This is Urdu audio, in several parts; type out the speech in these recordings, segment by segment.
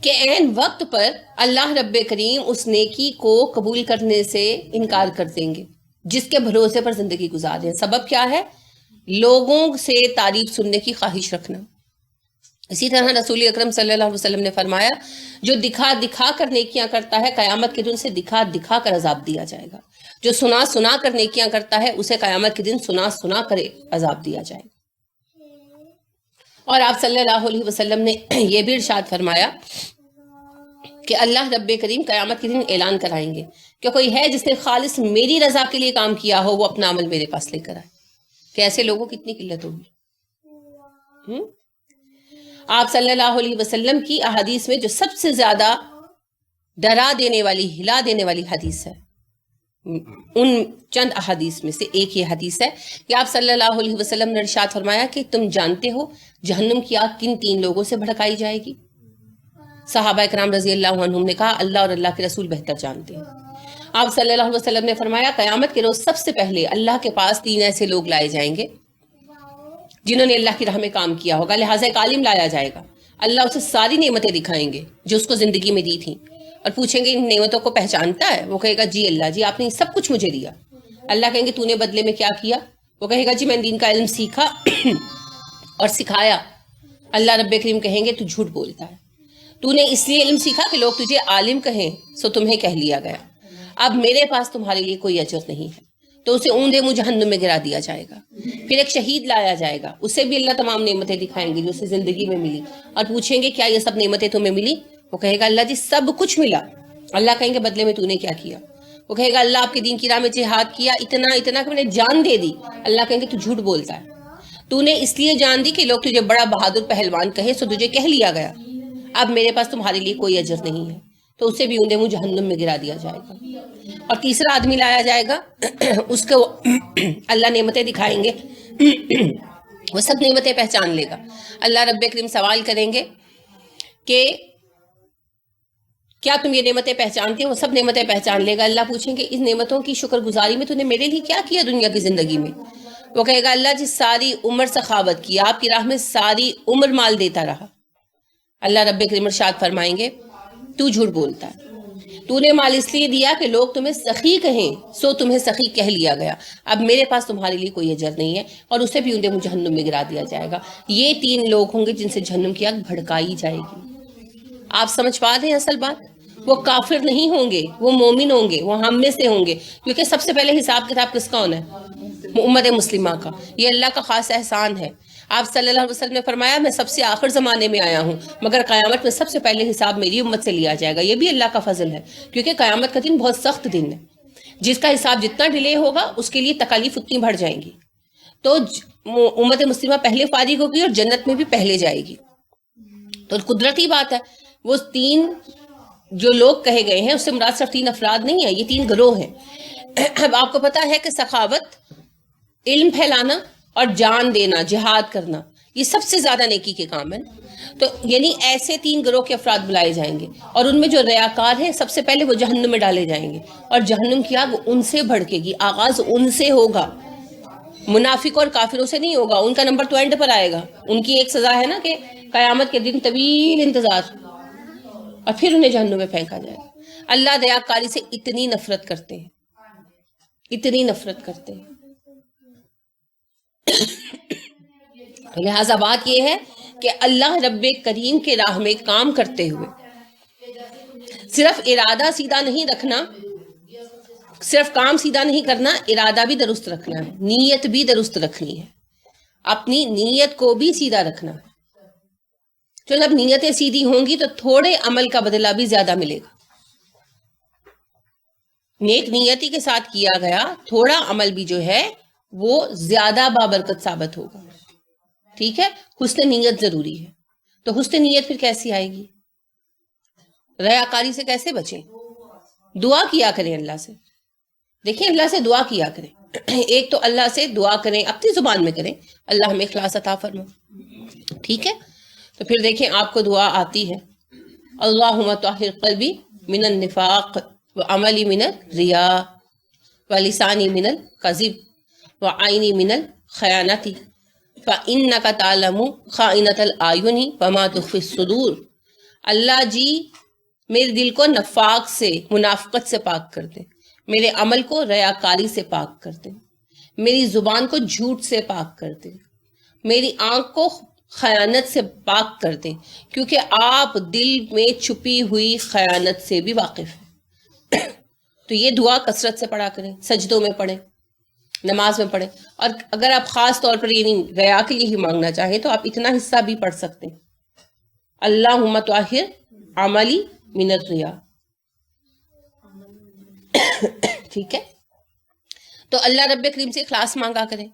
کہ عین وقت پر اللہ رب کریم اس نیکی کو قبول کرنے سے انکار کر دیں گے جس کے بھروسے پر زندگی گزار ہیں۔ سبب کیا ہے؟ لوگوں سے تعریف سننے کی خواہش رکھنا۔ اسی طرح رسول اکرم صلی اللہ علیہ وسلم نے فرمایا جو دکھا دکھا کر نیکیاں کرتا ہے قیامت کے دن سے دکھا دکھا کر عذاب دیا جائے گا، جو سنا سنا کر نیکیاں کرتا ہے اسے قیامت کے دن سنا سنا کر عذاب دیا جائے گا۔ اور آپ صلی اللہ علیہ وسلم نے یہ بھی ارشاد فرمایا کہ اللہ رب کریم قیامت کے دن اعلان کرائیں گے کہ کوئی ہے جس نے خالص میری رضا کے لیے کام کیا ہو، وہ اپنا عمل میرے پاس لے کر آئے۔ کہ ایسے لوگوں کی کتنی قلت ہوگی۔ آپ صلی اللہ علیہ وسلم کی احادیث میں جو سب سے زیادہ ڈرا دینے والی، ہلا دینے والی حدیث ہے، ان چند احادیث میں سے ایک یہ حدیث ہے کہ آپ صلی اللہ علیہ وسلم نے ارشاد فرمایا کہ تم جانتے ہو جہنم کی آگ کن تین لوگوں سے بھڑکائی جائے گی؟ صحابہ کرام رضی اللہ عنہم نے کہا اللہ اور اللہ کے رسول بہتر جانتے ہیں۔ آپ صلی اللہ علیہ وسلم نے فرمایا قیامت کے روز سب سے پہلے اللہ کے پاس تین ایسے لوگ لائے جائیں گے جنہوں نے اللہ کی راہ میں کام کیا ہوگا، لہٰذا ایک عالم لایا جائے گا، اللہ اسے ساری نعمتیں دکھائیں گے جو اس کو زندگی میں دی تھیں اور پوچھیں گے ان نعمتوں کو پہچانتا ہے؟ وہ کہے گا جی اللہ جی آپ نے سب کچھ مجھے دیا۔ اللہ کہیں گے تو نے بدلے میں کیا کیا؟ وہ کہے گا جی میں نے دین کا علم سیکھا اور سکھایا۔ اللہ رب کریم کہیں گے تو جھوٹ بولتا ہے، تو نے اس لیے علم سیکھا کہ لوگ تجھے عالم کہیں سو تمہیں کہہ لیا گیا، اب میرے پاس تمہارے لیے کوئی اجر نہیں ہے، تو اسے اونڈے منہ جہنم میں گرا دیا جائے گا۔ پھر ایک شہید لایا جائے گا، اسے بھی اللہ تمام نعمتیں دکھائیں گے جو اسے زندگی میں ملی اور پوچھیں گے کیا یہ سب نعمتیں تمہیں ملی؟ وہ کہے گا اللہ جی سب کچھ ملا۔ اللہ کہیں گے بدلے میں تو نے کیا کیا؟ وہ کہے گا اللہ آپ کے دین کی راہ میں جہاد کیا اتنا اتنا کہ میں نے جان دے دی۔ اللہ کہیں گے تو جھوٹ بولتا ہے، تو نے اس لیے جان دی کہ لوگ تجھے بڑا بہادر پہلوان کہے سو تجھے کہہ لیا گیا، اب میرے پاس تمہارے لیے کوئی اجر نہیں ہے، تو اسے بھی اونڈے منہ جہنم میں گرا دیا جائے گا۔ اور تیسرا آدمی لایا جائے گا، اس کو اللہ نعمتیں دکھائیں گے، وہ سب نعمتیں پہچان لے گا۔ اللہ رب کریم سوال کریں گے کہ کیا تم یہ نعمتیں پہچانتے ہو؟ وہ سب نعمتیں پہچان لے گا۔ اللہ پوچھیں گے اس نعمتوں کی شکر گزاری میں تو نے میرے لیے کیا کیا دنیا کی زندگی میں؟ وہ کہے گا اللہ جی ساری عمر سخاوت کی، آپ کی راہ میں ساری عمر مال دیتا رہا۔ اللہ رب کریم ارشاد فرمائیں گے تو جھوٹ بولتا ہے، تو نے مال اس لیے دیا کہ لوگ تمہیں سخی کہیں سو تمہیں سخی کہہ لیا گیا، اب میرے پاس تمہارے لیے کوئی اجر نہیں ہے، اور اسے بھی اونڈے منہ جہنم میں گرا دیا جائے گا۔ یہ تین لوگ ہوں گے جن سے جہنم کی آگ بھڑکائی جائے گی۔ آپ سمجھ پا رہے ہیں اصل بات؟ وہ کافر نہیں ہوں گے، وہ مومن ہوں گے، وہ ہم میں سے ہوں گے، کیونکہ سب سے پہلے حساب کتاب کس کا ہونا ہے؟ امت مسلمہ کا۔ یہ اللہ کا خاص احسان ہے۔ آپ صلی اللہ علیہ وسلم نے فرمایا میں سب سے آخر زمانے میں آیا ہوں مگر قیامت میں سب سے پہلے حساب میری امت سے لیا جائے گا۔ یہ بھی اللہ کا فضل ہے، کیونکہ قیامت کا دن بہت سخت دن ہے، جس کا حساب جتنا ڈیلے ہوگا اس کے لیے تکالیف اتنی بڑھ جائیں گی۔ تو امت مسلمہ پہلے فارغ ہوگی اور جنت میں بھی پہلے جائے گی۔ تو قدرتی بات ہے، وہ تین جو لوگ کہے گئے ہیں اس سے مراد صرف تین افراد نہیں ہیں، یہ تین گروہ ہیں۔ اب آپ کو پتا ہے کہ سخاوت، علم پھیلانا اور جان دینا، جہاد کرنا، یہ سب سے زیادہ نیکی کے کام ہیں۔ تو یعنی ایسے تین گروہ کے افراد بلائے جائیں گے، اور ان میں جو ریاکار ہیں سب سے پہلے وہ جہنم میں ڈالے جائیں گے، اور جہنم کی آگ ان سے بھڑکے گی، آغاز ان سے ہوگا، منافق اور کافروں سے نہیں ہوگا۔ ان کا نمبر تو اینڈ پر آئے گا۔ ان کی ایک سزا ہے نا کہ قیامت کے دن طویل انتظار، اور پھر انہیں جہنم میں پھینکا جائے گا۔ اللہ ریاکاری سے اتنی نفرت کرتے ہیں، اتنی نفرت کرتے ہیں۔ لہٰذا بات یہ ہے کہ اللہ رب کریم کے راہ میں کام کرتے ہوئے صرف ارادہ سیدھا نہیں رکھنا، صرف کام سیدھا نہیں کرنا، ارادہ بھی درست رکھنا ہے، نیت بھی درست رکھنی ہے، اپنی نیت کو بھی سیدھا رکھنا ہے۔ تو جب نیتیں سیدھی ہوں گی تو تھوڑے عمل کا بدلہ بھی زیادہ ملے گا۔ نیک نیتی کے ساتھ کیا گیا تھوڑا عمل بھی جو ہے وہ زیادہ بابرکت ثابت ہوگا۔ ٹھیک ہے، حسن نیت ضروری ہے۔ تو حسن نیت پھر کیسی آئے گی؟ ریاکاری سے کیسے بچیں؟ دعا کیا کریں اللہ سے۔ دیکھیں اللہ سے دعا کیا کریں۔ ایک تو اللہ سے دعا کریں، اپنی زبان میں کریں اللہ ہمیں اخلاص عطا فرما، ٹھیک ہے؟ تو پھر دیکھیں آپ کو دعا آتی ہے اللہم طہر قلبی من النفاق وعملی من الریا ولسانی من الکذب وعینی من الخیانت فإنک تعلم خائنۃ الأعین وما تخفی الصدور۔ اللہ جی میرے دل کو نفاق سے، منافقت سے پاک کر دیں، میرے عمل کو ریاکاری سے پاک کر دیں، میری زبان کو جھوٹ سے پاک کر دیں، میری آنکھ کو خیانت سے پاک کر دیں، کیونکہ آپ دل میں چھپی ہوئی خیانت سے بھی واقف ہیں۔ تو یہ دعا کثرت سے پڑھا کریں، سجدوں میں پڑھیں، نماز میں پڑھیں، اور اگر آپ خاص طور پر یعنی ریا کے لیے ہی مانگنا چاہیں تو آپ اتنا حصہ بھی پڑھ سکتے ہیں، اللہم طاہر عملی من الریا۔ ٹھیک ہے، تو اللہ رب کریم سے اخلاص مانگا کریں،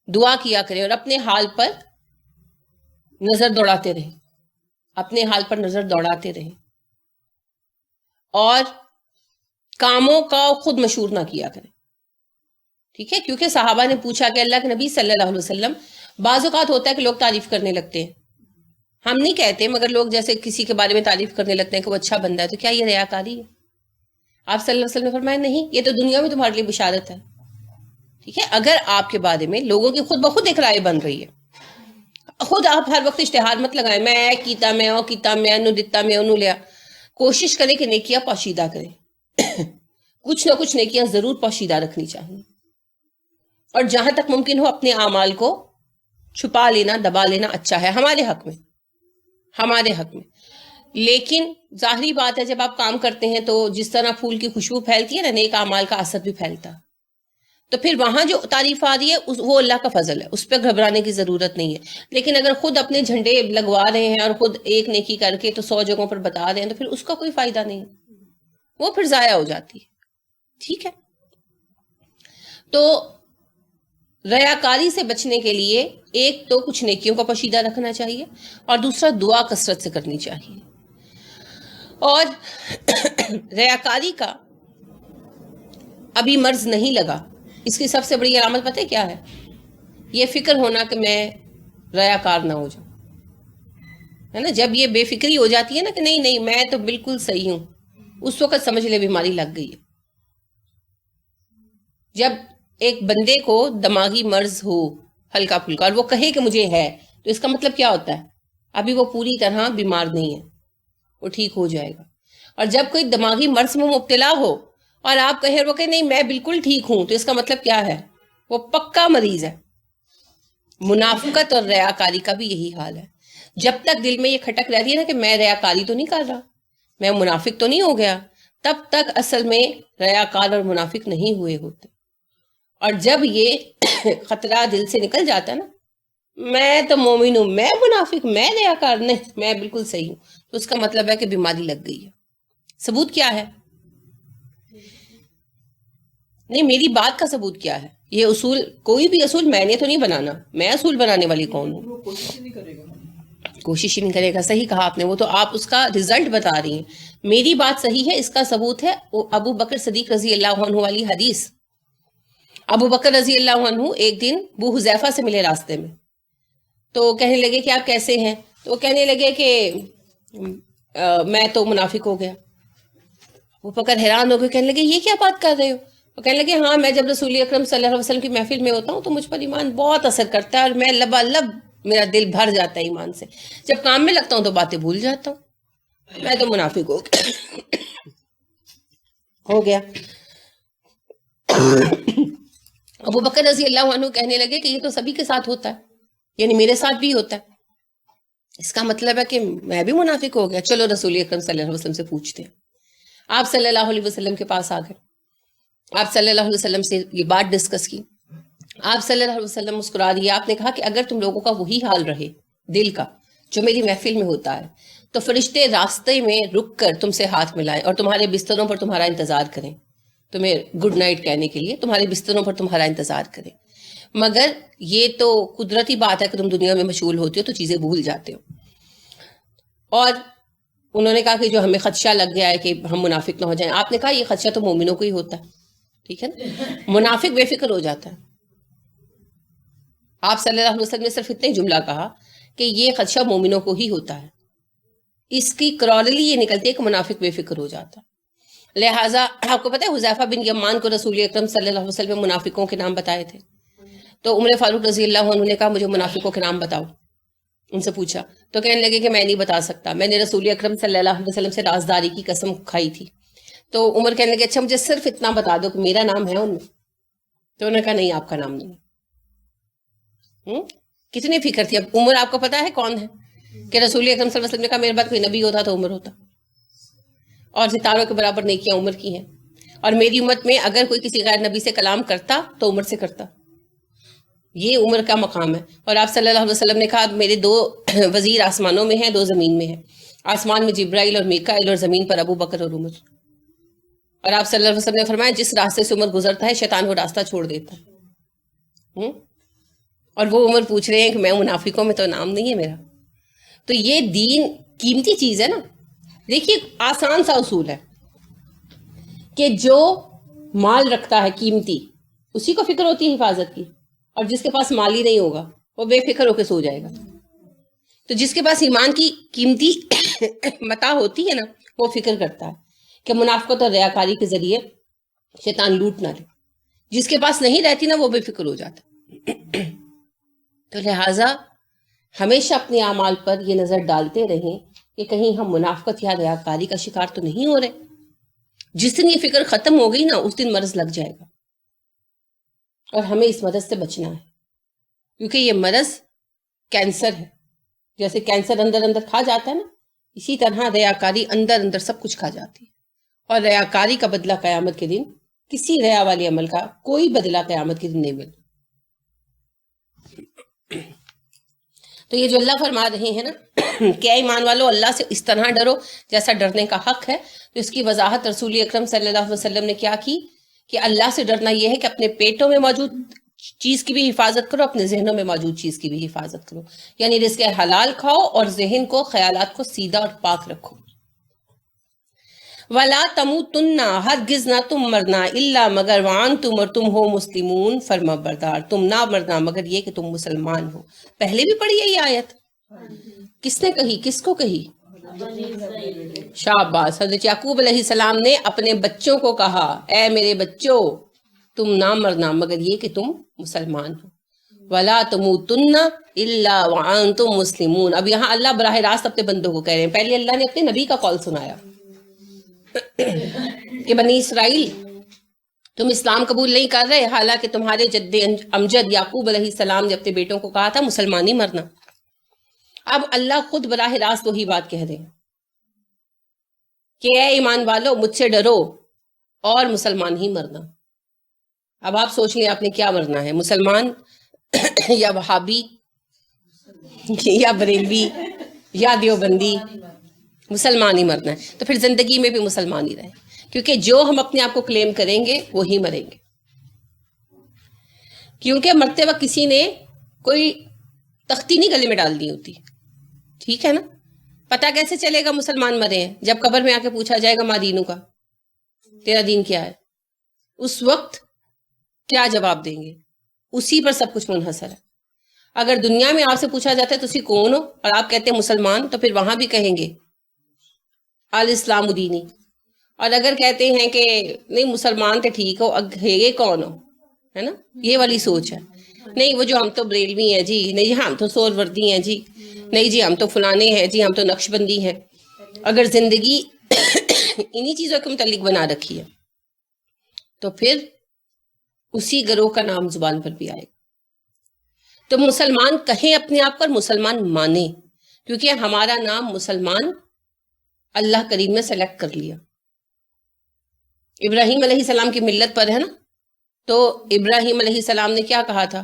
دعا کیا کریں، اور اپنے حال پر نظر دوڑاتے رہیں، اپنے حال پر نظر دوڑاتے رہیں، اور کاموں کا خود مشہور نہ کیا کریں۔ ٹھیک ہے، کیونکہ صحابہ نے پوچھا کہ اللہ کے نبی صلی اللہ علیہ وسلم، بعض اوقات ہوتا ہے کہ لوگ تعریف کرنے لگتے ہیں، ہم نہیں کہتے مگر لوگ جیسے کسی کے بارے میں تعریف کرنے لگتے ہیں کہ وہ اچھا بندہ ہے، تو کیا یہ ریاکاری ہے؟ آپ صلی اللہ علیہ وسلم نے فرمایا نہیں، یہ تو دنیا میں تمہارے لیے بشارت ہے۔ ٹھیک ہے، اگر آپ کے بارے میں لوگوں کی خود بخود ایک رائے بن رہی ہے، خود آپ ہر وقت اشتہار مت لگائیں، میں کیتا، میں او کیتا، میں انو دتا، میں انو لیا۔ کوشش کریں کہ نیکیاں پوشیدہ کریں، کچھ نہ کچھ نیکیاں ضرور پوشیدہ رکھنی چاہیے، اور جہاں تک ممکن ہو اپنے اعمال کو چھپا لینا، دبا لینا اچھا ہے، ہمارے حق میں، ہمارے حق میں۔ لیکن ظاہری بات ہے جب آپ کام کرتے ہیں تو جس طرح پھول کی خوشبو پھیلتی ہے نا، نیک اعمال کا اثر بھی پھیلتا، تو پھر وہاں جو تعریف آ رہی ہے وہ اللہ کا فضل ہے، اس پہ گھبرانے کی ضرورت نہیں ہے۔ لیکن اگر خود اپنے جھنڈے لگوا رہے ہیں اور خود ایک نیکی کر کے تو 100 جگہوں پر بتا رہے ہیں تو پھر اس کا کوئی فائدہ نہیں، وہ پھر ضائع ہو جاتی ہے۔ ٹھیک ہے، تو ریاکاری سے بچنے کے لیے ایک تو کچھ نیکیوں کا پوشیدہ رکھنا چاہیے، اور دوسرا دعا کثرت سے کرنی چاہیے۔ اور ریاکاری کا ابھی مرض نہیں لگا، اس کی سب سے بڑی علامت پتہ ہے کیا ہے؟ یہ فکر ہونا کہ میں ریاکار نہ ہو جاؤں، ہے نا؟ جب یہ بے فکری ہو جاتی ہے نا کہ نہیں نہیں میں تو بالکل صحیح ہوں، اس وقت سمجھ لے بیماری لگ گئی ہے۔ جب ایک بندے کو دماغی مرض ہو ہلکا پھلکا اور وہ کہے کہ مجھے ہے، تو اس کا مطلب کیا ہوتا ہے؟ ابھی وہ پوری طرح بیمار نہیں ہے، وہ ٹھیک ہو جائے گا۔ اور جب کوئی دماغی مرض میں مبتلا ہو اور آپ کہیں وہ کہ نہیں میں بالکل ٹھیک ہوں، تو اس کا مطلب کیا ہے؟ وہ پکا مریض ہے۔ منافقت اور ریاکاری کا بھی یہی حال ہے، جب تک دل میں یہ کھٹک رہتی ہے نا کہ میں ریاکاری تو نہیں کر رہا، میں منافق تو نہیں ہو گیا، تب تک اصل میں ریاکار اور منافق نہیں ہوئے ہوتے۔ اور جب یہ خطرہ دل سے نکل جاتا ہے نا، میں تو مومن ہوں، میں منافق، میں ریاکار نہیں، میں بالکل صحیح ہوں، تو اس کا مطلب ہے کہ بیماری لگ گئی ہے۔ ثبوت کیا ہے؟ نہیں، میری بات کا ثبوت کیا ہے؟ یہ اصول، کوئی بھی اصول میں نے تو نہیں بنانا، میں اصول بنانے والی کون ہوں؟ کوشش ہی نہیں کرے گا، صحیح کہا آپ نے، وہ تو آپ اس کا رزلٹ بتا رہی ہیں۔ میری بات صحیح ہے، اس کا ثبوت ہے ابو بکر صدیق رضی اللہ عنہ والی حدیث۔ ابو بکر رضی اللہ عنہ ایک دن ابو حذیفہ سے ملے راستے میں، تو کہنے لگے کہ آپ کیسے ہیں؟ تو وہ کہنے لگے کہ میں تو منافق ہو گیا۔ ابو بکر حیران ہو گئے، کہنے لگے یہ کیا بات کر رہے ہو؟ وہ کہنے لگے ہاں، میں جب رسول اکرم صلی اللہ علیہ وسلم کی محفل میں ہوتا ہوں تو مجھ پر ایمان بہت اثر کرتا ہے، اور میں لبالب میرا دل بھر جاتا ہے ایمان سے، جب کام میں لگتا ہوں تو باتیں بھول جاتا ہوں، میں تو منافق ہو گیا۔ ابو بکر رضی اللہ عنہ کہنے لگے کہ یہ تو سبھی کے ساتھ ہوتا ہے، یعنی میرے ساتھ بھی ہوتا ہے، اس کا مطلب ہے کہ میں بھی منافق ہو گیا۔ چلو رسول اکرم صلی اللہ علیہ وسلم سے پوچھتے ہیں۔ آپ صلی اللہ علیہ وسلم کے پاس آ گئے، آپ صلی اللہ علیہ وسلم سے یہ بات ڈسکس کی، آپ صلی اللہ علیہ وسلم مسکرا دیے، آپ نے کہا کہ اگر تم لوگوں کا وہی حال رہے دل کا جو میری محفل میں ہوتا ہے تو فرشتے راستے میں رک کر تم سے ہاتھ ملائیں اور تمہارے بستروں پر تمہارا انتظار کریں، تمہیں گڈ نائٹ کہنے کے لیے تمہارے بستروں پر تمہارا انتظار کریں، مگر یہ تو قدرتی بات ہے کہ تم دنیا میں مشغول ہوتے ہو تو چیزیں بھول جاتے ہو۔ اور انہوں نے کہا کہ جو ہمیں خدشہ لگ گیا ہے کہ ہم منافق نہ ہو جائیں، آپ نے کہا یہ خدشہ تو مومنوں کو ہی ہوتا ہے، ٹھیک ہے نا، منافق بے فکر ہو جاتا ہے۔ آپ صلی اللہ علیہ وسلم نے صرف اتنا ہی جملہ کہا کہ یہ خدشہ مومنوں کو ہی ہوتا ہے، اس کی کرالی یہ نکلتی ہے کہ منافق بے فکر ہو جاتا ہے۔ لہٰذا آپ کو پتہ ہے حذیفہ بن یمان کو رسول اکرم صلی اللہ علیہ وسلم منافقوں کے نام بتائے تھے، تو عمر فاروق رضی اللہ عنہ نے کہا مجھے منافقوں کے نام بتاؤ۔ ان سے پوچھا تو کہنے لگے کہ میں نہیں بتا سکتا، میں نے رسول اکرم صلی اللہ علیہ وسلم سے رازداری کی قسم کھائی تھی. تو عمر کہنے لگے اچھا مجھے صرف اتنا بتا دو کہ میرا نام ہے ان میں. تو انہوں نے کہا نہیں آپ کا نام نہیں ہے. کتنی فکر تھی. اب عمر آپ کو پتا ہے کون ہے؟ کہ رسول اکرم صلی اللہ علیہ وسلم نے کہا میرے بعد کوئی نبی ہوتا تو عمر ہوتا، اور ستاروں کے برابر نیکیاں عمر کی ہیں، اور میری امت میں اگر کوئی کسی غیر نبی سے کلام کرتا تو عمر سے کرتا. یہ عمر کا مقام ہے. اور آپ صلی اللہ علیہ وسلم نے کہا میرے 2 وزیر آسمانوں میں ہیں، 2 زمین میں ہیں. آسمان میں جبرائیل اور میکائیل، اور زمین پر ابو بکر اور عمر. اور آپ صلی اللہ علیہ وسلم نے فرمایا جس راستے سے عمر گزرتا ہے شیطان وہ راستہ چھوڑ دیتا ہے. اور وہ عمر پوچھ رہے ہیں کہ میں منافقوں میں تو نام نہیں ہے میرا. تو یہ دین قیمتی چیز ہے نا. دیکھیے آسان سا اصول ہے کہ جو مال رکھتا ہے قیمتی اسی کو فکر ہوتی ہے حفاظت کی، اور جس کے پاس مال ہی نہیں ہوگا وہ بے فکر ہو کے سو جائے گا. تو جس کے پاس ایمان کی قیمتی متاع ہوتی ہے نا وہ فکر کرتا ہے کہ منافقت اور ریاکاری کے ذریعے شیطان لوٹ نہ لے. جس کے پاس نہیں رہتی نا وہ بے فکر ہو جاتا. تو لہٰذا ہمیشہ اپنے اعمال پر یہ نظر ڈالتے رہیں کہ کہیں ہم منافقت یا ریاکاری کا شکار تو نہیں ہو رہے. جس دن یہ فکر ختم ہو گئی نا اس دن مرض لگ جائے گا، اور ہمیں اس مرض سے بچنا ہے. کیونکہ یہ مرض کینسر ہے. جیسے کینسر اندر اندر کھا جاتا ہے نا، اسی طرح ریاکاری اندر اندر سب کچھ کھا جاتی ہے. اور ریاکاری کا بدلہ قیامت کے دن کسی ریا والے عمل کا کوئی بدلہ قیامت کے دن نہیں ملتا. تو یہ جو اللہ فرما رہے ہیں نا کہ اے ایمان والو اللہ سے اس طرح ڈرو جیسا ڈرنے کا حق ہے. تو اس کی وضاحت رسول اکرم صلی اللہ علیہ وسلم نے کیا کی کہ اللہ سے ڈرنا یہ ہے کہ اپنے پیٹوں میں موجود چیز کی بھی حفاظت کرو، اپنے ذہنوں میں موجود چیز کی بھی حفاظت کرو. یعنی رزق حلال کھاؤ اور ذہن کو، خیالات کو سیدھا اور پاک رکھو. وَلَا تَمُوتُنَّ ہرگز نہ تم مرنا الا مگر وانتم اور تم ہو مسلمون فرما بردار. تم نہ مرنا مگر یہ کہ تم مسلمان ہو. پہلے بھی پڑھی ہے یہ آیت. کس نے کہی؟ کس کو کہی؟ شاباش. حضرت یعقوب علیہ السلام نے اپنے بچوں کو کہا اے میرے بچوں تم نہ مرنا مگر یہ کہ تم مسلمان ہو. وَلَا تَمُوتُنَّ إِلَّا وَأَنْتُمْ مُسْلِمُونَ. اب یہاں اللہ براہ راست اپنے بندوں کو کہہ رہے ہیں. پہلے اللہ نے اپنے نبی کا قول سنایا کہ بنی اسرائیل تم اسلام قبول نہیں کر رہے، حالانکہ تمہارے جد امجد یعقوب علیہ السلام نے اپنے بیٹوں کو کہا تھا مسلمان ہی مرنا. اب اللہ خود براہ راست وہی بات کہہ رہے ہیں کہ اے ایمان والو مجھ سے ڈرو اور مسلمان ہی مرنا. اب آپ سوچ لیں آپ نے کیا مرنا ہے، مسلمان یا وہابی یا بریلوی یا دیوبندی؟ مسلمان ہی مرنا ہے. تو پھر زندگی میں بھی مسلمان ہی رہے، کیونکہ جو ہم اپنے آپ کو کلیم کریں گے وہی مریں گے. کیونکہ مرتے وقت کسی نے کوئی تختی نہیں گلے میں ڈال دی ہوتی. ٹھیک ہے نا؟ پتہ کیسے چلے گا مسلمان مرے ہیں؟ جب قبر میں آ کے پوچھا جائے گا ماں دینوں کا، تیرا دین کیا ہے؟ اس وقت کیا جواب دیں گے؟ اسی پر سب کچھ منحصر ہے. اگر دنیا میں آپ سے پوچھا جاتا ہے تو اسی کون ہو اور آپ کہتے ہیں مسلمان، تو پھر وہاں بھی کہیں گے الاسلام دینی. اور اگر کہتے ہیں کہ نہیں مسلمان تو ٹھیک ہو، یہ کون ہو، ہے نا؟ یہ والی سوچ ہے. نہیں وہ جو ہم تو بریلوی ہیں جی، نہیں جی ہم تو سور وردی ہیں جی، نہیں جی ہم تو فلانے ہیں جی، ہم تو نقش بندی ہیں. اگر زندگی انہی چیزوں کے متعلق بنا رکھی ہے تو پھر اسی گروہ کا نام زبان پر بھی آئے گا. تو مسلمان کہیں اپنے آپ پر، مسلمان مانے، کیونکہ ہمارا نام مسلمان اللہ کریم نے سلیکٹ کر لیا. ابراہیم علیہ السلام کی ملت پر ہے نا، تو ابراہیم علیہ السلام نے کیا کہا تھا؟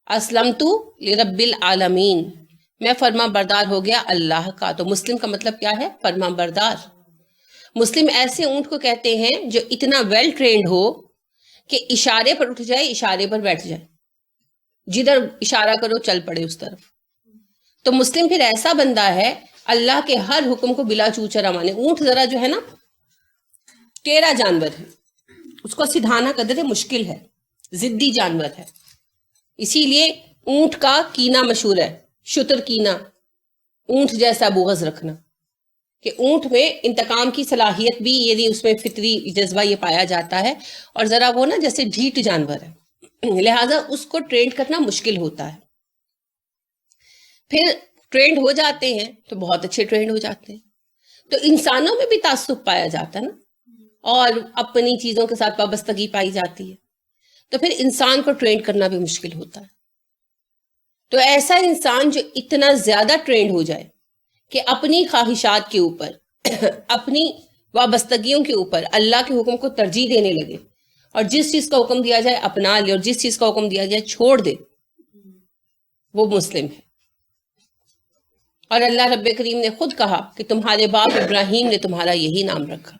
اسلمت لرب العالمین، میں فرما بردار ہو گیا اللہ کا. تو مسلم کا مطلب کیا ہے؟ فرما بردار. مسلم ایسے اونٹ کو کہتے ہیں جو اتنا ویل ٹرینڈ ہو کہ اشارے پر اٹھ جائے، اشارے پر بیٹھ جائے، جدھر اشارہ کرو چل پڑے اس طرف. تو مسلم پھر ایسا بندہ ہے اللہ کے ہر حکم کو بلا چوچرا مانے. اونٹ ذرا جو ہے نا ٹیڑھا جانور ہے، اس کو سدھانا قدر مشکل ہے، ضدی جانور ہے. اسی لیے اونٹ کا کینا مشہور ہے، شتر کینا، اونٹ جیسا بغض رکھنا، کہ اونٹ میں انتقام کی صلاحیت بھی یعنی اس میں فطری جذبہ یہ پایا جاتا ہے، اور ذرا وہ نا جیسے ڈھیٹ جانور ہے، لہٰذا اس کو ٹرینڈ کرنا مشکل ہوتا ہے. پھر ٹرینڈ ہو جاتے ہیں تو بہت اچھے ٹرینڈ ہو جاتے ہیں. تو انسانوں میں بھی تعصب پایا جاتا ہے نا, اور اپنی چیزوں کے ساتھ وابستگی پائی جاتی ہے, تو پھر انسان کو ٹرینڈ کرنا بھی مشکل ہوتا ہے. تو ایسا انسان جو اتنا زیادہ ٹرینڈ ہو جائے کہ اپنی خواہشات کے اوپر, اپنی وابستگیوں کے اوپر اللہ کے حکم کو ترجیح دینے لگے, اور جس چیز کا حکم دیا جائے اپنا لے اور جس چیز کا حکم دیا جائے چھوڑ دے, وہ مسلم ہے. اور اللہ رب کریم نے خود کہا کہ تمہارے باپ ابراہیم نے تمہارا یہی نام رکھا,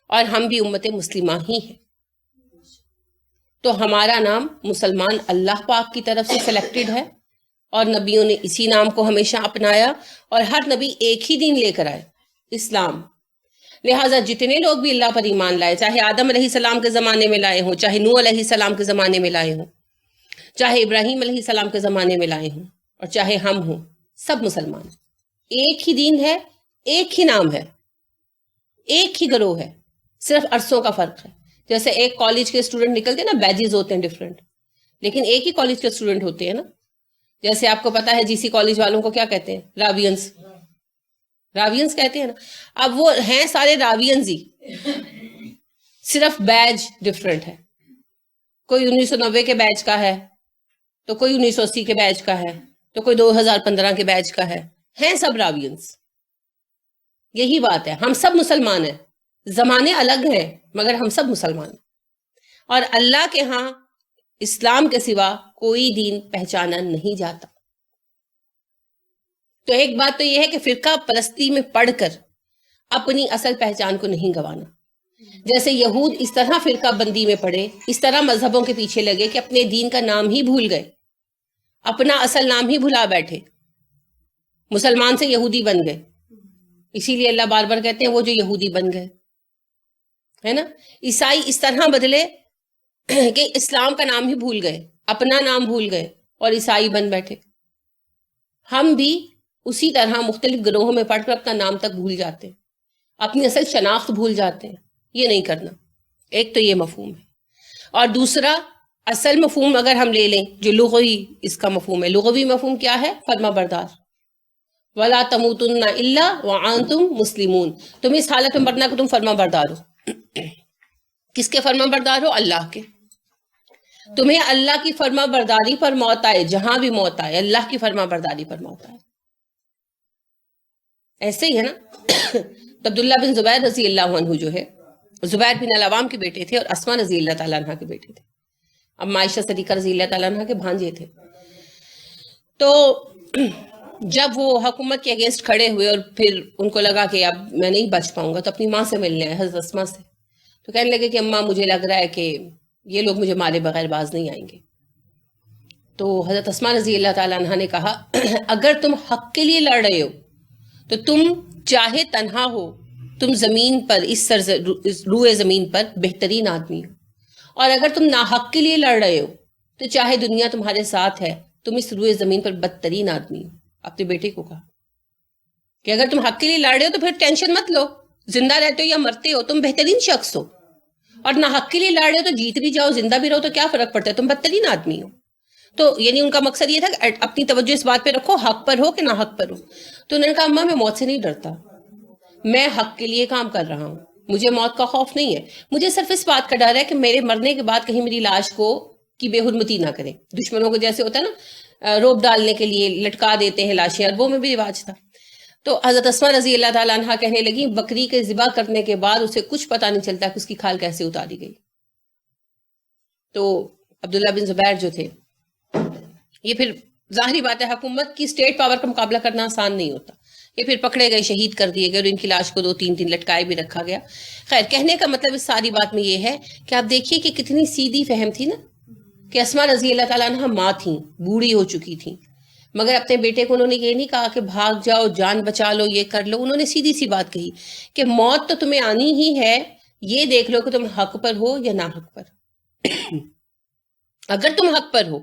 اور ہم بھی امت مسلمہ ہی ہیں. تو ہمارا نام مسلمان اللہ پاک کی طرف سے سلیکٹڈ ہے, اور نبیوں نے اسی نام کو ہمیشہ اپنایا, اور ہر نبی ایک ہی دین لے کر آئے, اسلام. لہٰذا جتنے لوگ بھی اللہ پر ایمان لائے, چاہے آدم علیہ السلام کے زمانے میں لائے ہوں, چاہے نوح علیہ السلام کے زمانے میں لائے ہوں, چاہے ابراہیم علیہ السلام کے زمانے میں لائے ہوں, اور چاہے ہم ہوں, سب مسلمان. ایک ہی دین ہے, ایک ہی نام ہے, ایک ہی گروہ ہے, صرف عرصوں کا فرق ہے. جیسے ایک کالج کے اسٹوڈنٹ نکلتے ہیں نا, بیجز ہوتے ہیں ڈفرینٹ, لیکن ایک ہی کالج کے اسٹوڈنٹ ہوتے ہیں نا. جیسے آپ کو پتا ہے جی سی کالج والوں کو کیا کہتے ہیں, راوینس, راوینس کہتے ہیں نا. اب وہ ہیں سارے راوینز ہی, صرف بیج ڈفرینٹ ہے. کوئی 1990 کے بیچ کا ہے, تو کوئی 1980 کے بیچ کا ہے, تو کوئی 2015 کے بیچ کا ہے, ہیں سب راوینس. یہی بات ہے, ہم سب مسلمان ہیں, زمانے الگ ہیں مگر ہم سب مسلمان ہیں. اور اللہ کے ہاں اسلام کے سوا کوئی دین پہچانا نہیں جاتا. تو ایک بات تو یہ ہے کہ فرقہ پرستی میں پڑھ کر اپنی اصل پہچان کو نہیں گنوانا. جیسے یہود اس طرح فرقہ بندی میں پڑے, اس طرح مذہبوں کے پیچھے لگے کہ اپنے دین کا نام ہی بھول گئے, اپنا اصل نام ہی بھلا بیٹھے, مسلمان سے یہودی بن گئے. اسی لیے اللہ بار بار کہتے ہیں وہ جو یہودی بن گئے, ہے نا. عیسائی اس طرح بدلے کہ اسلام کا نام ہی بھول گئے, اپنا نام بھول گئے اور عیسائی بن بیٹھے. ہم بھی اسی طرح مختلف گروہوں میں پڑھ کر اپنا نام تک بھول جاتے ہیں, اپنی اصل شناخت بھول جاتے ہیں. یہ نہیں کرنا. ایک تو یہ مفہوم ہے, اور دوسرا اصل مفہوم اگر ہم لے لیں جو لغوی اس کا مفہوم ہے, لغوی مفہوم کیا ہے؟ فرما بردار. وَلَا تَمُوتُنَّ إِلَّا وَأَنْتُمْ مُسْلِمُونَ. تم اس حالت میں مرنا کہ تم فرما بردار ہو. کس کے فرما بردار ہو؟ اللہ کے. تمہیں اللہ کی فرما برداری پر موت آئے, جہاں بھی موت آئے اللہ کی فرما برداری پر موت آئے. ایسے ہی ہے نا. تو عبداللہ بن زبیر رضی اللہ عنہ جو ہے, زبیر بن العوام کے بیٹے تھے اور اسما رضی اللہ تعالیٰ عنہ کے بیٹے تھے. اب عائشہ صدیقہ رضی اللہ تعالیٰ عنہ کے بھانجے تھے. تو جب وہ حکومت کے اگینسٹ کھڑے ہوئے اور پھر ان کو لگا کہ اب میں نہیں بچ پاؤں گا, تو اپنی ماں سے ملنے آئے, حضرت اسما سے. تو کہنے لگے کہ اماں مجھے لگ رہا ہے کہ یہ لوگ مجھے مارے بغیر باز نہیں آئیں گے. تو حضرت اسما رضی اللہ تعالیٰ عنہ نے کہا اگر تم حق کے لیے لڑ رہے ہو تو تم چاہے تنہا ہو, تم زمین پر اس روئے زمین پر بہترین آدمی ہو, اور اگر تم ناحق کے لیے لڑ رہے ہو تو چاہے دنیا تمہارے ساتھ ہے تم اس روئے زمین پر بدترین آدمی ہو. اپنے بیٹے کو کہا کہ اگر تم حق کے لیے لڑ رہے ہو تو پھر ٹینشن مت لو, زندہ رہتے ہو یا مرتے ہو تم بہترین شخص ہو, اور نہ حق کے لیے لڑ رہے ہو تو جیت بھی جاؤ زندہ بھی رہو تو کیا فرق پڑتا ہے, تم بدترین آدمی ہو. تو یعنی ان کا مقصد یہ تھا کہ اپنی توجہ اس بات پہ رکھو حق پر ہو کہ نہ حق پر ہو. تو انہوں نے کہا اماں میں موت سے نہیں ڈرتا, میں حق کے لیے کام کر رہا ہوں, مجھے موت کا خوف نہیں ہے, مجھے صرف اس بات کا ڈر ہے کہ میرے مرنے کے بعد کہیں میری لاش کو کی بے حرمتی نہ کریں. دشمنوں کو جیسے ہوتا ہے نا روپ ڈالنے کے لیے لٹکا دیتے ہیں لاشیں, اور وہ میں بھی رواج تھا. تو حضرت اسما رضی اللہ تعالیٰ عنہ کہنے لگی بکری کے ذبح کرنے کے بعد اسے کچھ پتہ نہیں چلتا کہ اس کی کھال کیسے اتاری گئی. تو عبداللہ بن زبیر جو تھے, یہ پھر ظاہری بات ہے حکومت کی اسٹیٹ پاور کا مقابلہ کرنا آسان نہیں ہوتا, یہ پھر پکڑے گئے, شہید کر دیے گئے, اور ان کی لاش کو 2-3 دن لٹکائے بھی رکھا گیا. خیر, کہنے کا مطلب اس ساری بات میں یہ ہے کہ آپ دیکھیے کہ کتنی سیدھی فہم تھی نا, کہ اسما رضی اللہ تعالیٰ عنہ ماں تھیں, بوڑھی ہو چکی تھیں, مگر اپنے بیٹے کو انہوں نے یہ نہیں کہا کہ بھاگ جاؤ, جان بچا لو, یہ کر لو. انہوں نے سیدھی سی بات کہی کہ موت تو تمہیں آنی ہی ہے, یہ دیکھ لو کہ تم حق پر ہو یا نہ حق پر. اگر تم حق پر ہو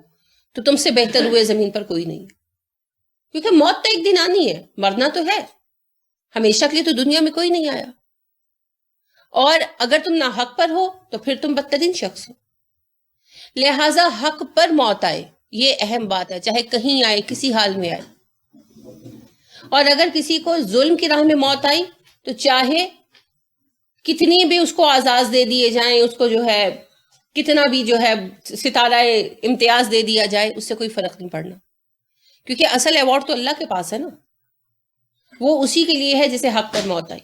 تو تم سے بہتر ہوئے زمین پر کوئی نہیں, کیونکہ موت تو ایک دن آنی ہے, مرنا تو ہے, ہمیشہ کے لیے تو دنیا میں کوئی نہیں آیا. اور اگر تم نہ حق پر ہو تو پھر تم بدترین شخص ہو. لہٰذا حق پر موت آئے یہ اہم بات ہے, چاہے کہیں آئے, کسی حال میں آئے. اور اگر کسی کو ظلم کی راہ میں موت آئی تو چاہے کتنی بھی اس کو اعزاز دے دیے جائیں، اس کو جو ہے کتنا بھی جو ہے ستارہ امتیاز دے دیا جائے، اس سے کوئی فرق نہیں پڑنا، کیونکہ اصل ایوارڈ تو اللہ کے پاس ہے نا، وہ اسی کے لیے ہے جسے حق پر موت آئی۔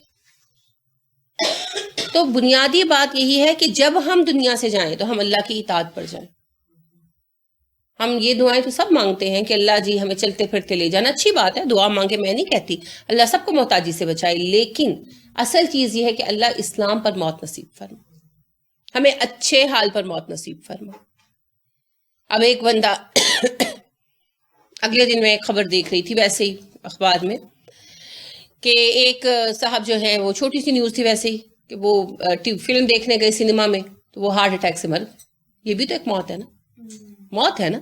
تو بنیادی بات یہی ہے کہ جب ہم دنیا سے جائیں تو ہم اللہ کی اطاعت پر جائیں۔ ہم یہ دعائیں تو سب مانگتے ہیں کہ اللہ جی ہمیں چلتے پھرتے لے جانا، اچھی بات ہے، دعا مانگے، میں نہیں کہتی، اللہ سب کو محتاجی سے بچائے، لیکن اصل چیز یہ ہے کہ اللہ اسلام پر موت نصیب فرما، ہمیں اچھے حال پر موت نصیب فرما۔ اب ایک بندہ اگلے دن میں ایک خبر دیکھ رہی تھی ویسے ہی اخبار میں، کہ ایک صاحب جو ہے، وہ چھوٹی سی نیوز تھی ویسے ہی، کہ وہ فلم دیکھنے گئے سنیما میں تو وہ ہارٹ اٹیک سے مر گئے۔ یہ بھی تو ایک موت ہے نا، موت ہے نا،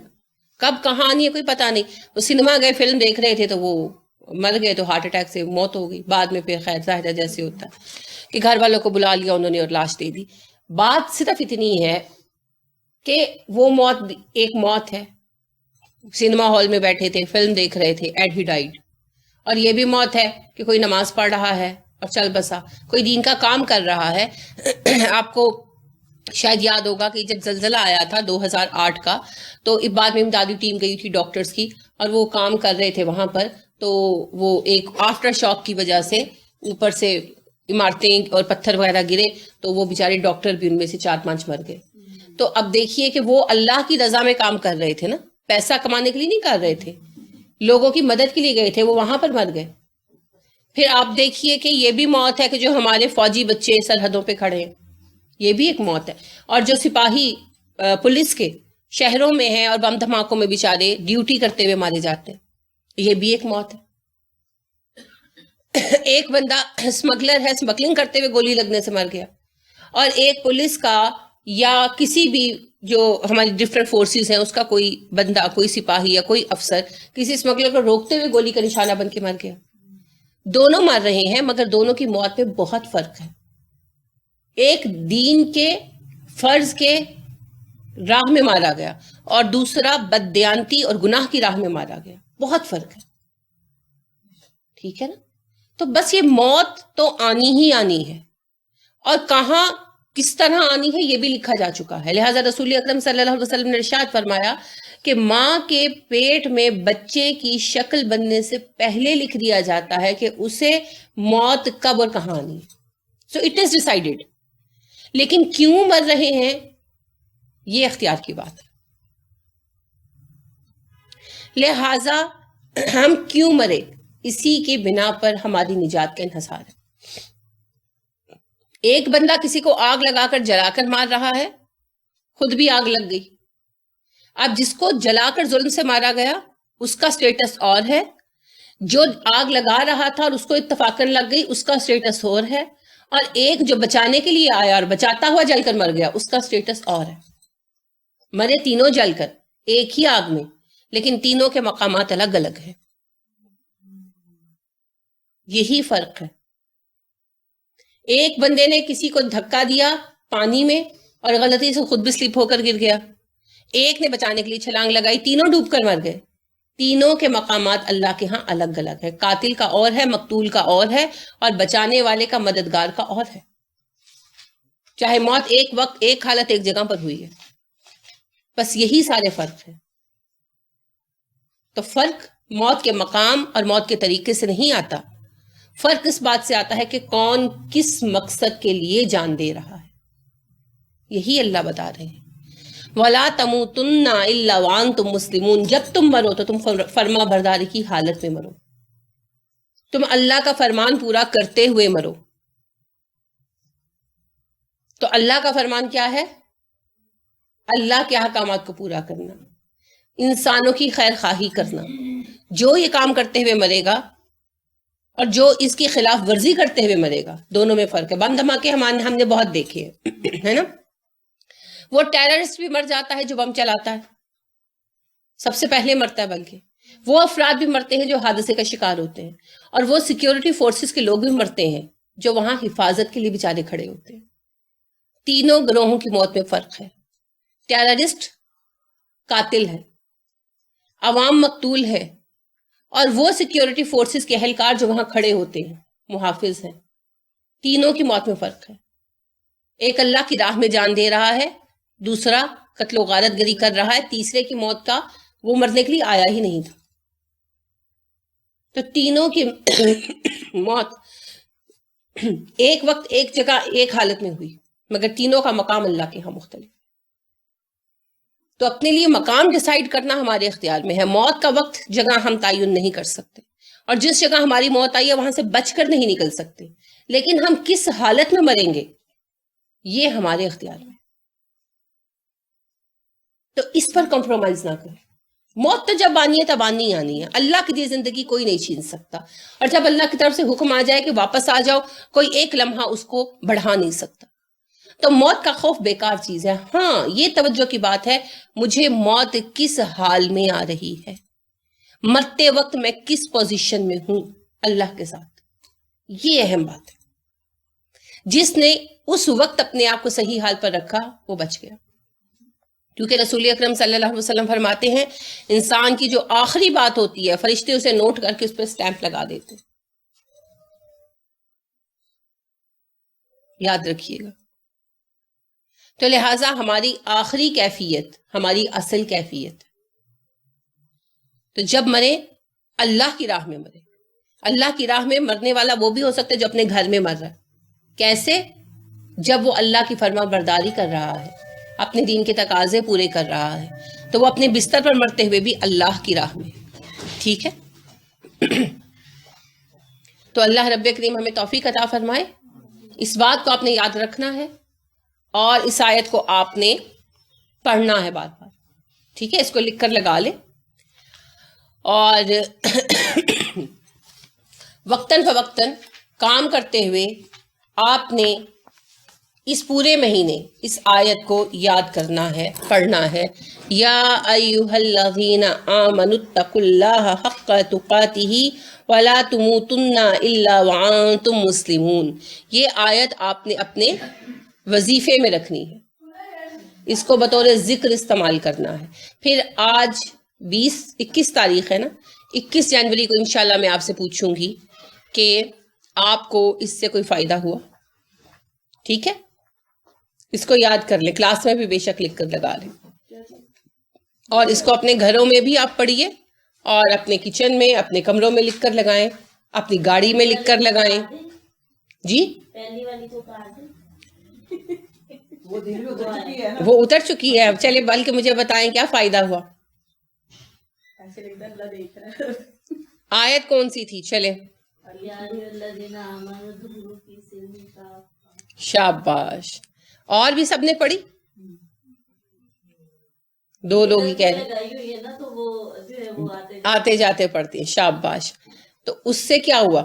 کب کہاں آنی ہے کوئی پتہ نہیں۔ وہ سنیما گئے، فلم دیکھ رہے تھے تو وہ مر گئے، تو ہارٹ اٹیک سے موت ہو گئی۔ بعد میں پھر خیر ظاہر جیسے ہوتا ہے کہ گھر والوں کو بلا لیا انہوں نے اور لاش دے دی۔ بات صرف اتنی ہے کہ وہ موت ایک موت ہے، سنیما ہال میں بیٹھے تھے، فلم دیکھ رہے تھے، اینڈ ہی ڈائیڈ۔ اور یہ بھی موت ہے کہ کوئی نماز پڑھ رہا ہے اور چل بسا، کوئی دین کا کام کر رہا ہے۔ آپ کو شاید یاد ہوگا کہ جب زلزلہ آیا تھا 2008 کا، تو بعد میں امدادی ٹیم گئی تھی ڈاکٹرز کی، اور وہ کام کر رہے تھے وہاں پر، تو وہ ایک آفٹر شاک کی وجہ سے اوپر سے عمارتیں اور پتھر وغیرہ گرے، تو وہ بیچارے ڈاکٹر بھی ان میں سے 4-5 مر گئے۔ تو اب دیکھیے کہ وہ اللہ کی رضا میں کام کر رہے تھے نا، پیسہ کمانے کے لیے نہیں کر رہے تھے، لوگوں کی مدد کے لیے گئے تھے، وہ وہاں پر مر گئے۔ پھر آپ دیکھیے کہ یہ بھی موت ہے کہ جو ہمارے فوجی بچے سرحدوں پہ کھڑے ہیں، یہ بھی ایک موت ہے۔ اور جو سپاہی پولیس کے شہروں میں ہیں اور بم دھماکوں میں بیچارے ڈیوٹی کرتے ہوئے مارے جاتے ہیں، یہ بھی ایک موت ہے۔ ایک بندہ اسمگلر ہے، اسمگلنگ کرتے ہوئے گولی لگنے سے مر گیا، اور ایک پولیس کا یا کسی بھی جو ہماری ڈفرینٹ فورسز ہیں اس کا کوئی بندہ، کوئی سپاہی یا کوئی افسر کسی اسمگلر کو روکتے ہوئے گولی کا نشانہ بن کے مر گیا۔ دونوں مر رہے ہیں، مگر دونوں کی موت میں بہت فرق ہے۔ ایک دین کے فرض کے راہ میں مارا گیا اور دوسرا بددیانتی اور گناہ کی راہ میں مارا گیا، بہت فرق ہے، ٹھیک ہے نا؟ تو بس یہ موت تو آنی ہی آنی ہے، اور کہاں کس طرح آنی ہے یہ بھی لکھا جا چکا ہے۔ لہٰذا رسول اکرم صلی اللہ علیہ وسلم نے ارشاد فرمایا کہ ماں کے پیٹ میں بچے کی شکل بننے سے پہلے لکھ دیا جاتا ہے کہ اسے موت کب اور کہاں آنی ہے۔ سو اٹ از ڈیسائیڈڈ، لیکن کیوں مر رہے ہیں یہ اختیار کی بات ہے۔ لہٰذا ہم کیوں مرے، اسی کی بنا پر ہماری نجات کا انحصار ہے۔ ایک بندہ کسی کو آگ لگا کر جلا کر مار رہا ہے، خود بھی آگ لگ گئی۔ اب جس کو جلا کر ظلم سے مارا گیا اس کا سٹیٹس اور ہے، جو آگ لگا رہا تھا اور اس کو اتفاقاً لگ گئی اس کا سٹیٹس اور ہے، اور ایک جو بچانے کے لیے آیا اور بچاتا ہوا جل کر مر گیا اس کا سٹیٹس اور ہے۔ مرے تینوں جل کر ایک ہی آگ میں، لیکن تینوں کے مقامات الگ الگ ہیں، یہی فرق ہے۔ ایک بندے نے کسی کو دھکا دیا پانی میں اور غلطی سے خود بھی سلپ ہو کر گر گیا، ایک نے بچانے کے لیے چھلانگ لگائی، تینوں ڈوب کر مر گئے۔ تینوں کے مقامات اللہ کے ہاں الگ الگ ہے، قاتل کا اور ہے، مقتول کا اور ہے، اور بچانے والے کا، مددگار کا اور ہے، چاہے موت ایک وقت ایک حالت ایک جگہ پر ہوئی ہے، بس یہی سارے فرق ہیں۔ تو فرق موت کے مقام اور موت کے طریقے سے نہیں آتا، فرق اس بات سے آتا ہے کہ کون کس مقصد کے لیے جان دے رہا ہے، یہی اللہ بتا رہے ہیں۔ وَلَا تَمُوتُنَّ إِلَّا وَأَنْتُمْ مُسْلِمُونَ، جب تم مرو تو تم فرما برداری کی حالت میں مرو، تم اللہ کا فرمان پورا کرتے ہوئے مرو۔ تو اللہ کا فرمان کیا ہے؟ اللہ کے احکامات کو پورا کرنا، انسانوں کی خیر خواہی کرنا۔ جو یہ کام کرتے ہوئے مرے گا اور جو اس کی خلاف ورزی کرتے ہوئے مرے گا، دونوں میں فرق ہے۔ بم دھماکے ہم نے بہت دیکھے ہیں، ہے نا؟ وہ ٹیررسٹ بھی مر جاتا ہے جو بم چلاتا ہے، سب سے پہلے مرتا ہے، بلکہ وہ افراد بھی مرتے ہیں جو حادثے کا شکار ہوتے ہیں، اور وہ سیکیورٹی فورسز کے لوگ بھی مرتے ہیں جو وہاں حفاظت کے لیے بیچارے کھڑے ہوتے ہیں۔ تینوں گروہوں کی موت میں فرق ہے۔ ٹیررسٹ قاتل ہے، عوام مقتول ہے، اور وہ سیکیورٹی فورسز کے اہلکار جو وہاں کھڑے ہوتے ہیں، محافظ ہیں، تینوں کی موت میں فرق ہے. ایک اللہ کی راہ میں جان دے رہا ہے، دوسرا قتل و غارت گری کر رہا ہے، تیسرے کی موت کا وہ مرنے کے لیے آیا ہی نہیں تھا. تو تینوں کی موت ایک وقت ایک جگہ ایک حالت میں ہوئی، مگر تینوں کا مقام اللہ کے ہاں مختلف. تو اپنے لیے مقام ڈیسائیڈ کرنا ہمارے اختیار میں ہے. موت کا وقت جگہ ہم تعین نہیں کر سکتے، اور جس جگہ ہماری موت آئی ہے وہاں سے بچ کر نہیں نکل سکتے، لیکن ہم کس حالت میں مریں گے یہ ہمارے اختیار میں. تو اس پر کمپرومائز نہ کریں. موت تو جب آنی ہے تب آنی آنی ہے. اللہ کی دی زندگی کوئی نہیں چھین سکتا، اور جب اللہ کی طرف سے حکم آ جائے کہ واپس آ جاؤ، کوئی ایک لمحہ اس کو بڑھا نہیں سکتا. تو موت کا خوف بیکار چیز ہے. ہاں یہ توجہ کی بات ہے، مجھے موت کس حال میں آ رہی ہے، مرتے وقت میں کس پوزیشن میں ہوں اللہ کے ساتھ. یہ اہم بات ہے. جس نے اس وقت اپنے آپ کو صحیح حال پر رکھا وہ بچ گیا. کیونکہ رسول اکرم صلی اللہ علیہ وسلم فرماتے ہیں انسان کی جو آخری بات ہوتی ہے فرشتے اسے نوٹ کر کے اس پہ سٹیمپ لگا دیتے. یاد رکھیے گا. تو لہٰذا ہماری آخری کیفیت ہماری اصل کیفیت. تو جب مرے اللہ کی راہ میں مرے. اللہ کی راہ میں مرنے والا وہ بھی ہو سکتا ہے جو اپنے گھر میں مر رہا ہے. کیسے؟ جب وہ اللہ کی فرما برداری کر رہا ہے، اپنے دین کے تقاضے پورے کر رہا ہے، تو وہ اپنے بستر پر مرتے ہوئے بھی اللہ کی راہ میں. ٹھیک ہے. تو اللہ رب کریم ہمیں توفیق عطا فرمائے. اس بات کو آپ نے یاد رکھنا ہے، اور اس آیت کو آپ نے پڑھنا ہے بار بار. ٹھیک ہے، اس کو لکھ کر لگا لیں. اور وقتاً فوقتاً کام کرتے ہوئے آپ نے اس پورے مہینے اس آیت کو یاد کرنا ہے، پڑھنا ہے. یا ایھا الذین آمنوا اتقوا اللہ حق تقاتہ ولا تموتن الا وانتم مسلمون. یہ آیت آپ نے اپنے وظیفے میں رکھنی ہے، اس کو بطور ذکر استعمال کرنا ہے. پھر آج 21 تاریخ ہے نا، 21 جنوری کو انشاءاللہ میں آپ سے پوچھوں گی کہ آپ کو اس سے کوئی فائدہ ہوا. ٹھیک ہے، اس کو یاد کر لیں، کلاس میں بھی بے شک لکھ کر لگا لیں، اور اس کو اپنے گھروں میں بھی آپ پڑھیے، اور اپنے کچن میں اپنے کمروں میں لکھ کر لگائیں، اپنی گاڑی میں لکھ کر لگائیں. جی پہلی والی تو وہ اتر چکی ہے. چلے بلکہ مجھے بتائیں کیا فائدہ ہوا. آیت کون سی تھی؟ چلے شاباش. اور بھی سب نے پڑھی؟ 2 لوگ ہی کہہ رہے آتے جاتے پڑھتے ہیں. شاباش. تو اس سے کیا ہوا؟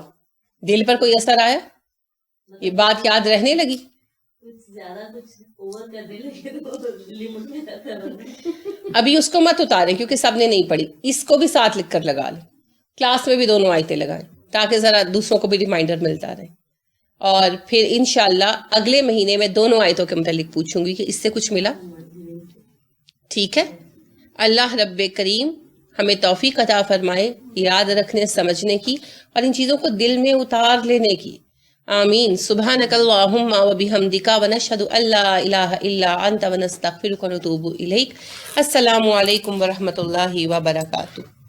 دل پر کوئی اثر آیا؟ یہ بات یاد رہنے لگی؟ ابھی اس کو مت اتاریں کیونکہ سب نے نہیں پڑھی. اس کو بھی ساتھ لکھ کر لگا لیں. کلاس میں بھی دونوں آیتیں لگائیں تاکہ ذرا دوسروں کو بھی ریمائنڈر ملتا رہے. اور پھر انشاءاللہ اگلے مہینے میں دونوں آیتوں کے متعلق پوچھوں گی کہ اس سے کچھ ملا. ٹھیک ہے. اللہ رب کریم ہمیں توفیق عطا فرمائے یاد رکھنے سمجھنے کی اور ان چیزوں کو دل میں اتار لینے کی. آمین. سبحانک اللہم و بحمدک ونشہد ان لا الہ الا انت ونستغفرک ونتوب الیک. السلام علیکم ورحمۃ اللہ وبرکاتہ.